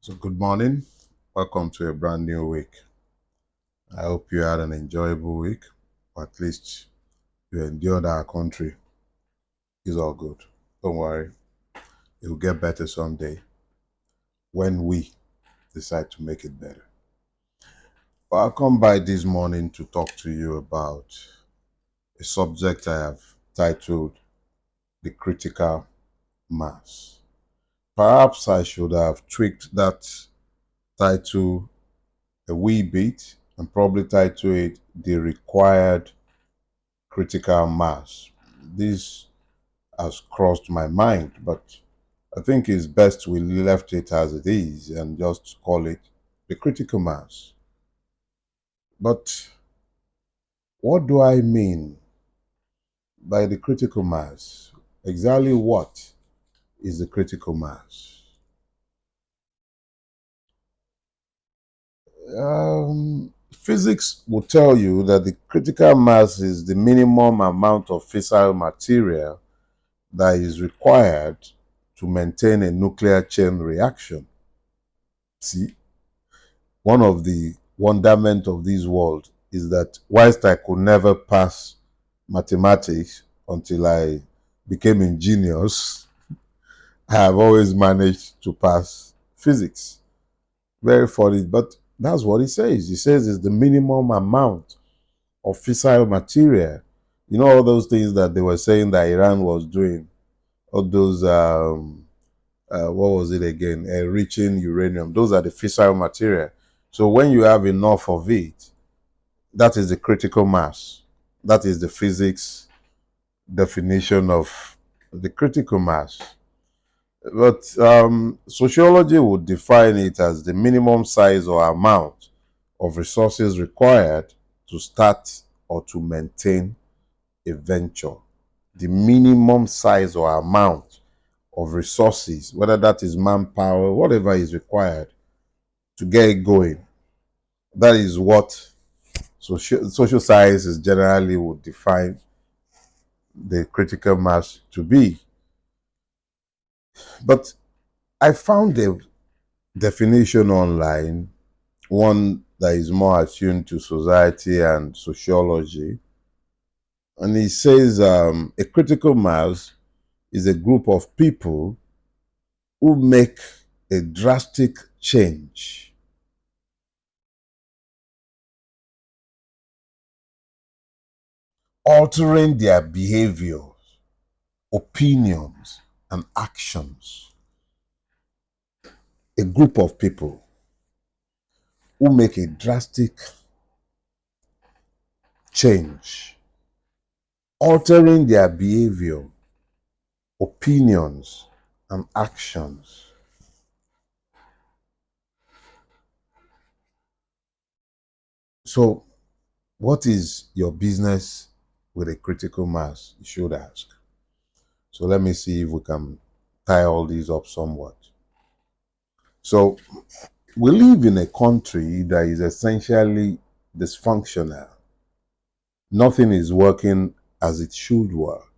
So, good morning. Welcome to a brand new week. I hope you had an enjoyable week, or at least you endured our country. It's all good. Don't worry, it will get better someday when we decide to make it better. But I'll come by this morning to talk to you about a subject I have titled The Critical Mass. Perhaps I should have tweaked that title a wee bit and probably title it The Required Critical Mass. This has crossed my mind, but I think it's best we left it as it is and just call it the critical mass. But what do I mean by the critical mass? Exactly what is the critical mass? Physics will tell you that the critical mass is the minimum amount of fissile material that is required to maintain a nuclear chain reaction. See, one of the wonderment of this world is that whilst I could never pass mathematics until I became ingenious, I have always managed to pass physics. Very funny, but that's what he says. He says it's the minimum amount of fissile material. You know all those things that they were saying that Iran was doing, all those what was it again? Enriching uranium. Those are the fissile material. So when you have enough of it, that is the critical mass. That is the physics definition of the critical mass. But sociology would define it as the minimum size or amount of resources required to start or to maintain a venture. The minimum size or amount of resources, whether that is manpower, whatever is required to get it going. That is what social sciences generally would define the critical mass to be. But I found a definition online, one that is more attuned to society and sociology. And it says a critical mass is a group of people who make a drastic change, altering their behavior, opinions, and actions. A group of people who make a drastic change, altering their behavior, opinions, and actions. So, what is your business with a critical mass? You should ask. So, let me see if we can tie all these up somewhat. So, we live in a country that is essentially dysfunctional. Nothing is working as it should work.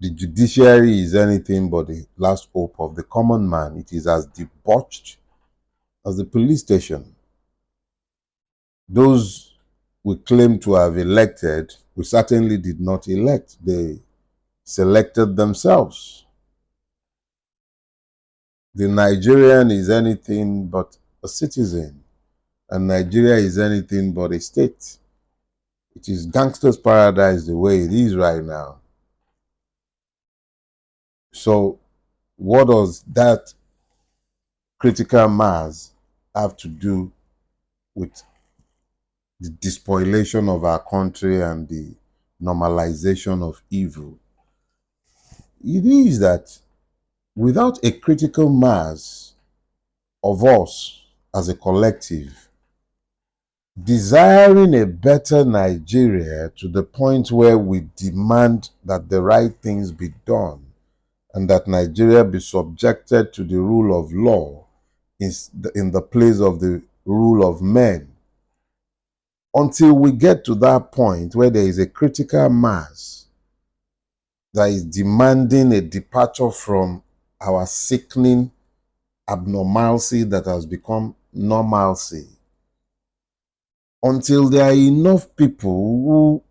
The judiciary is anything but the last hope of the common man. It is as debauched as the police station. Those we claim to have elected, we certainly did not elect. They selected themselves. The Nigerian is anything but a citizen, and Nigeria is anything but a state. It is gangster's paradise the way it is right now. So, what does that critical mass have to do with the despoilation of our country and the normalization of evil? It is that without a critical mass of us as a collective desiring a better Nigeria to the point where we demand that the right things be done and that Nigeria be subjected to the rule of law in the place of the rule of men. Until we get to that point where there is a critical mass that is demanding a departure from our sickening abnormalcy that has become normalcy, until there are enough people who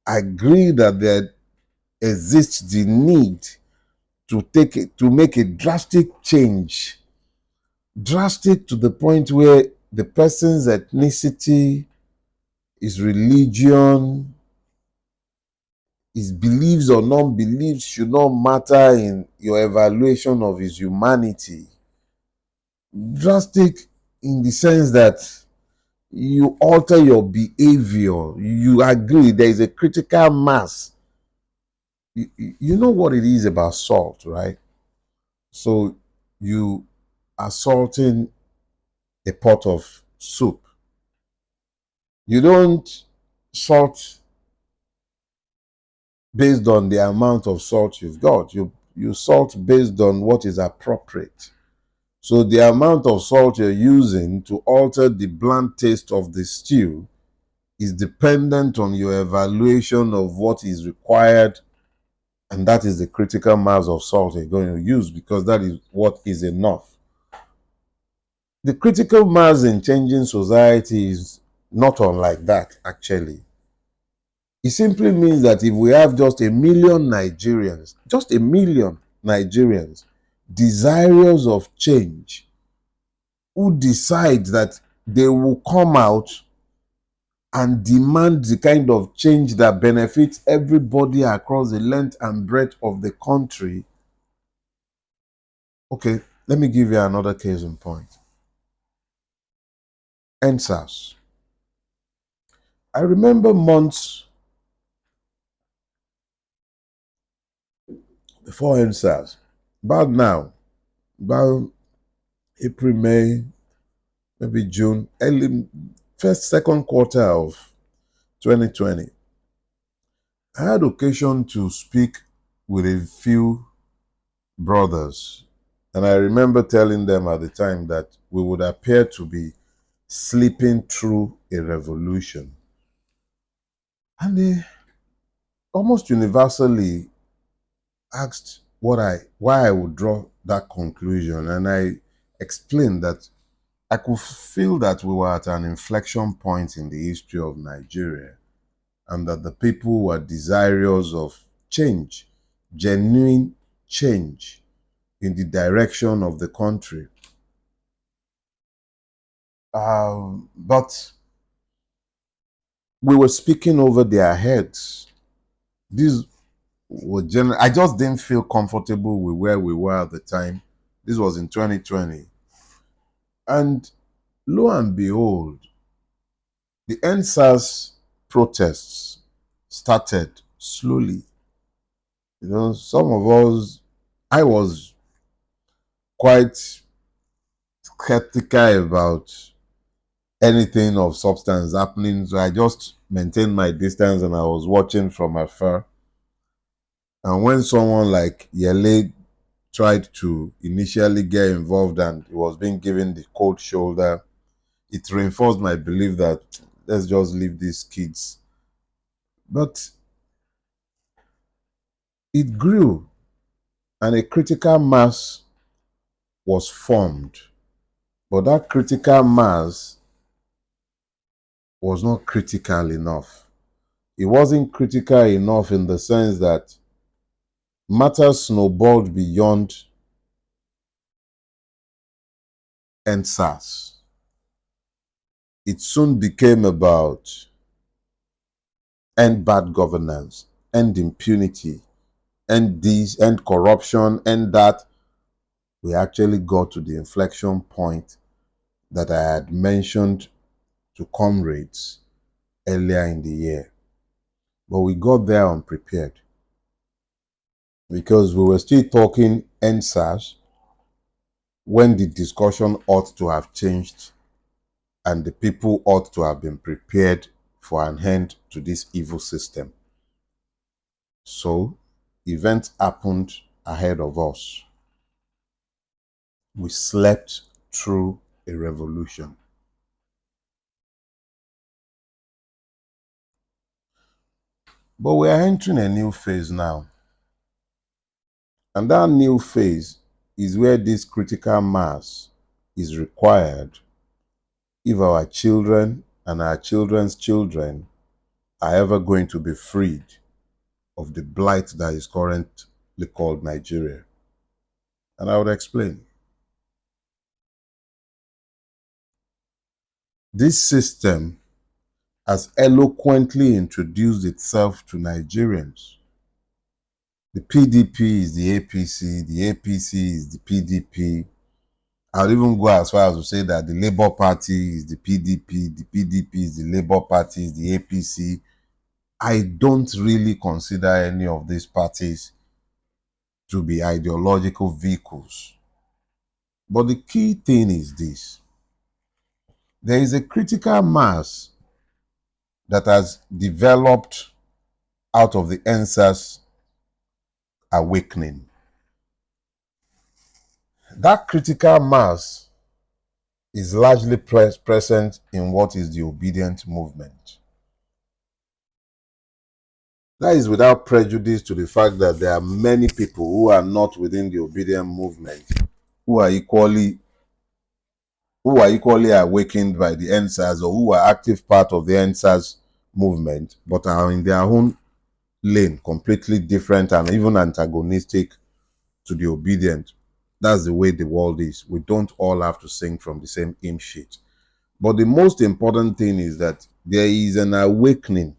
agree that there exists the need to make a drastic change, drastic to the point where the person's ethnicity, his religion, his beliefs or non-beliefs should not matter in your evaluation of his humanity. Drastic in the sense that you alter your behavior. You agree there is a critical mass. You know what it is about salt, right? So you are salting a pot of soup. You don't salt based on the amount of salt you've got. You salt based on what is appropriate. So the amount of salt you're using to alter the bland taste of the stew is dependent on your evaluation of what is required, and that is the critical mass of salt you're going to use, because that is what is enough. The critical mass in changing society is not unlike that, actually. It simply means that if we have just 1 million Nigerians, just 1 million Nigerians desirous of change, who decide that they will come out and demand the kind of change that benefits everybody across the length and breadth of the country. Okay, let me give you another case in point. EndSARS. I remember months before EndSARS, about April, May, maybe June, early first, second quarter of 2020, I had occasion to speak with a few brothers. And I remember telling them at the time that we would appear to be sleeping through a revolution. And they almost universally asked why I would draw that conclusion. And I explained that I could feel that we were at an inflection point in the history of Nigeria, and that the people were desirous of change, genuine change in the direction of the country. But we were speaking over their heads. These were I just didn't feel comfortable with where we were at the time. This was in 2020. And lo and behold, the EndSARS protests started slowly. Some of us, I was quite skeptical about anything of substance happening. So I just maintained my distance and I was watching from afar. And when someone like Dele tried to initially get involved and he was being given the cold shoulder, it reinforced my belief that let's just leave these kids. But it grew, and a critical mass was formed. But that critical mass was not critical enough. It wasn't critical enough in the sense that matters snowballed beyond EndSARS. It soon became about end bad governance, end impunity, end this, end corruption, end that. We actually got to the inflection point that I had mentioned to comrades earlier in the year. But we got there unprepared, because we were still talking EndSARS when the discussion ought to have changed and the people ought to have been prepared for an end to this evil system. So, events happened ahead of us. We slept through a revolution. But we are entering a new phase now. And that new phase is where this critical mass is required if our children and our children's children are ever going to be freed of the blight that is currently called Nigeria. And I would explain. This system has eloquently introduced itself to Nigerians. The PDP is the APC is the PDP. I would even go as far as to say that the Labour Party is the PDP is the Labour Party, is the APC. I don't really consider any of these parties to be ideological vehicles. But the key thing is this. There is a critical mass that has developed out of the EndSARS awakening. That critical mass is largely present in what is the obedient movement. That is without prejudice to the fact that there are many people who are not within the obedient movement who are equally awakened by the EndSARS, or who are active part of the EndSARS movement, but are in their own lane, completely different and even antagonistic to the obedient. That's the way the world is. We don't all have to sing from the same hymn sheet. But the most important thing is that there is an awakening,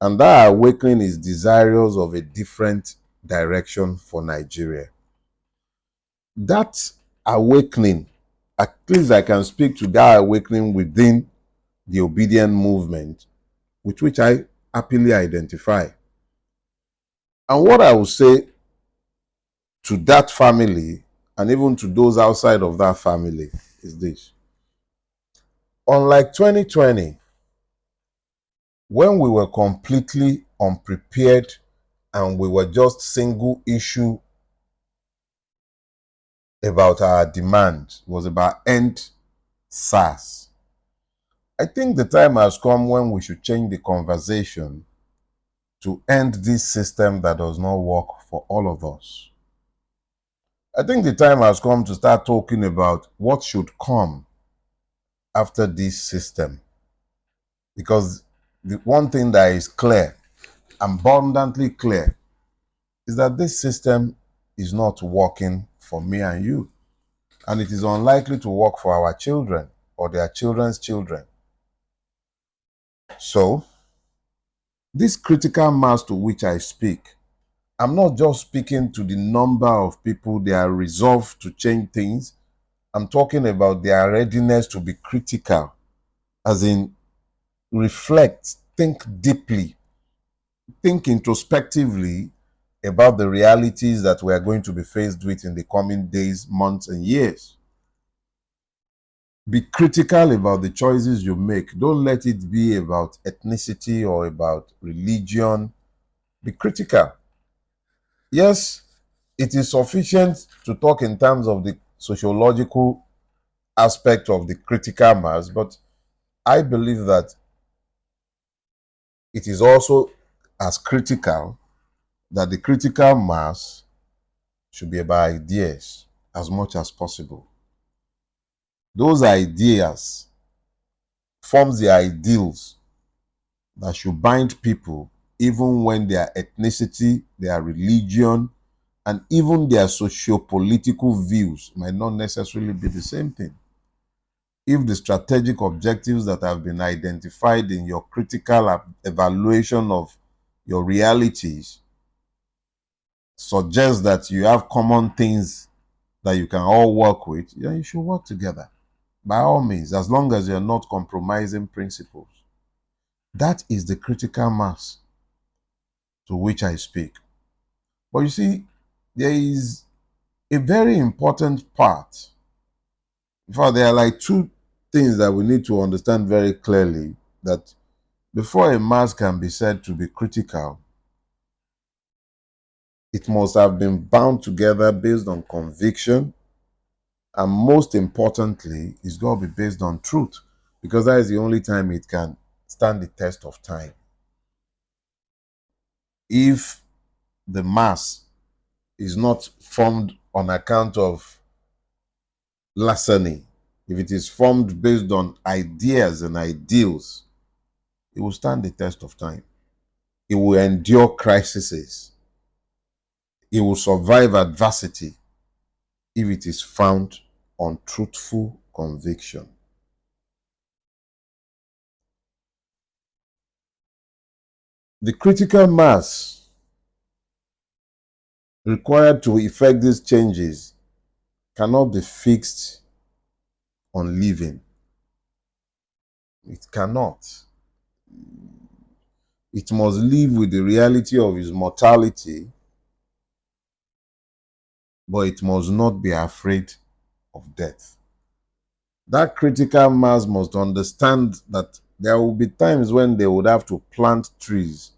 and that awakening is desirous of a different direction for Nigeria. That awakening, at least I can speak to that awakening within the obedient movement, with which I happily identify. And what I will say to that family, and even to those outside of that family, is this. Unlike 2020, when we were completely unprepared and we were just single issue about our demand, it was about end SARS. I think the time has come when we should change the conversation to end this system that does not work for all of us. I think the time has come to start talking about what should come after this system. Because the one thing that is clear, abundantly clear, is that this system is not working for me and you. And it is unlikely to work for our children or their children's children. So, this critical mass to which I speak, I'm not just speaking to the number of people they are resolved to change things. I'm talking about their readiness to be critical, as in reflect, think deeply, think introspectively about the realities that we are going to be faced with in the coming days, months, and years. Be critical about the choices you make. Don't let it be about ethnicity or about religion. Be critical. Yes, it is sufficient to talk in terms of the sociological aspect of the critical mass, but I believe that it is also as critical that the critical mass should be about ideas as much as possible. Those ideas forms the ideals that should bind people even when their ethnicity, their religion, and even their socio-political views might not necessarily be the same thing. If the strategic objectives that have been identified in your critical evaluation of your realities suggest that you have common things that you can all work with, yeah, you should work together. By all means, as long as you're not compromising principles. That is the critical mass to which I speak. But you see, there is a very important part. In fact, there are like two things that we need to understand very clearly, that before a mass can be said to be critical, it must have been bound together based on conviction, and most importantly, it's got to be based on truth, because that is the only time it can stand the test of time. If the mass is not formed on account of larceny, if it is formed based on ideas and ideals, it will stand the test of time. It will endure crises. It will survive adversity if it is found on truthful conviction. The critical mass required to effect these changes cannot be fixed on living. It cannot. It must live with the reality of his mortality, but it must not be afraid of death. That critical mass must understand that there will be times when they would have to plant trees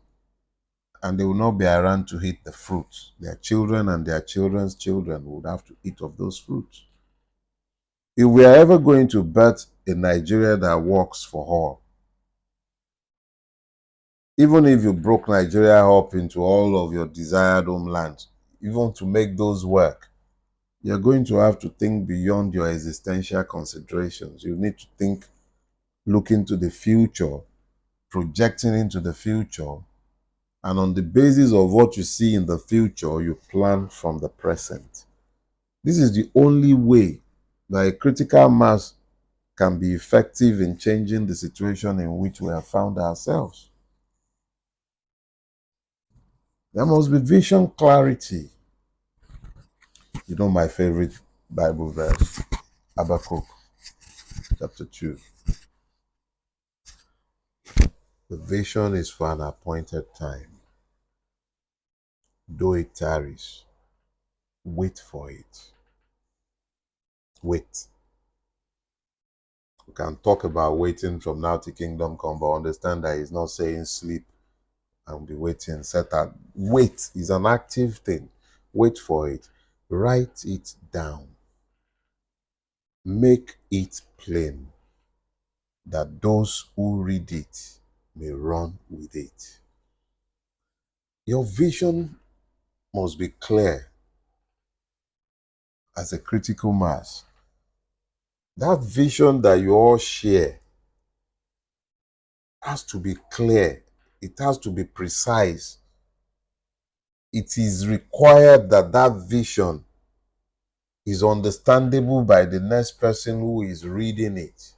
and they will not be around to eat the fruit. Their children and their children's children would have to eat of those fruits. If we are ever going to birth a Nigeria that works for all, even if you broke Nigeria up into all of your desired homelands, even to make those work, you're going to have to think beyond your existential considerations. You need to think, looking to the future, projecting into the future, and on the basis of what you see in the future, you plan from the present. This is the only way that a critical mass can be effective in changing the situation in which we have found ourselves. There must be vision clarity. You know my favorite Bible verse, Habakkuk chapter 2. The vision is for an appointed time. Though it tarries, wait for it. Wait. We can talk about waiting from now to kingdom come, but understand that he's not saying sleep and be waiting. Set that. Wait is an active thing. Wait for it. Write it down. Make it plain that those who read it may run with it. Your vision must be clear as a critical mass. That vision that you all share has to be clear. It has to be precise. It is required that that vision is understandable by the next person who is reading it.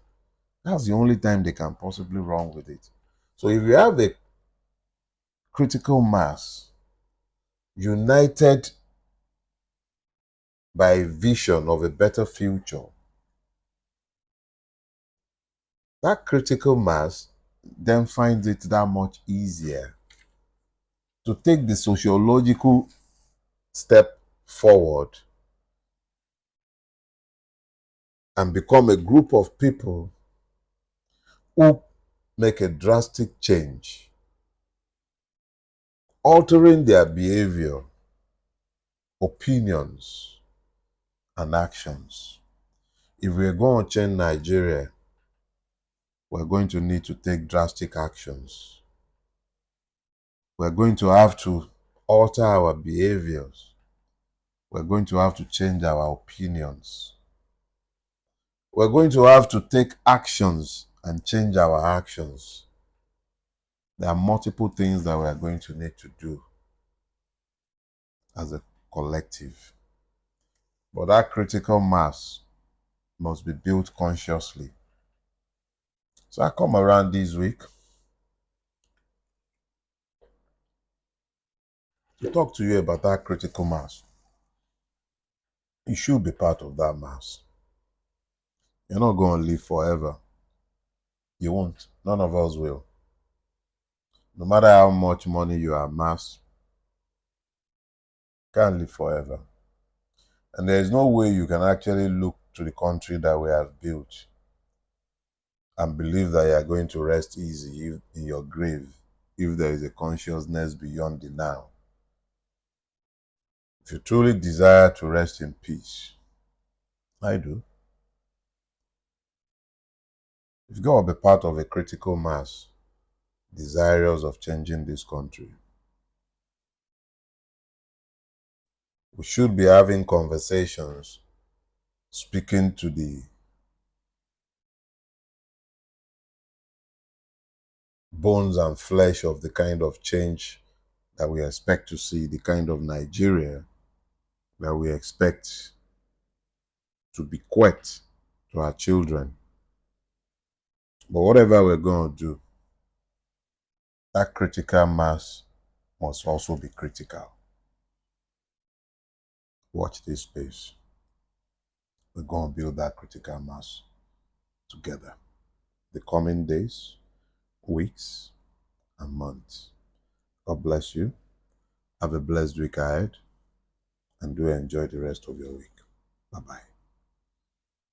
That's the only time they can possibly run with it. So if you have a critical mass united by a vision of a better future, that critical mass then finds it that much easier to take the sociological step forward and become a group of people who make a drastic change, altering their behavior, opinions, and actions. If we're going to change Nigeria, we're going to need to take drastic actions. We're going to have to alter our behaviors. We're going to have to change our opinions. We're going to have to take actions and change our actions. There are multiple things that we're going to need to do as a collective. But that critical mass must be built consciously. So I come around this week to talk to you about that critical mass. You should be part of that mass. You're not going to live forever. You won't. None of us will. No matter how much money you amass, you can't live forever. And there is no way you can actually look to the country that we have built and believe that you are going to rest easy in your grave if there is a consciousness beyond the now. If you truly desire to rest in peace, I do. You've got to be part of a critical mass desirous of changing this country. We should be having conversations, speaking to the bones and flesh of the kind of change that we expect to see, the kind of Nigeria that we expect to bequeath to our children. But whatever we're going to do, that critical mass must also be critical. Watch this space. We're going to build that critical mass together. The coming days, weeks, and months. God bless you. Have a blessed week ahead and do enjoy the rest of your week. Bye-bye.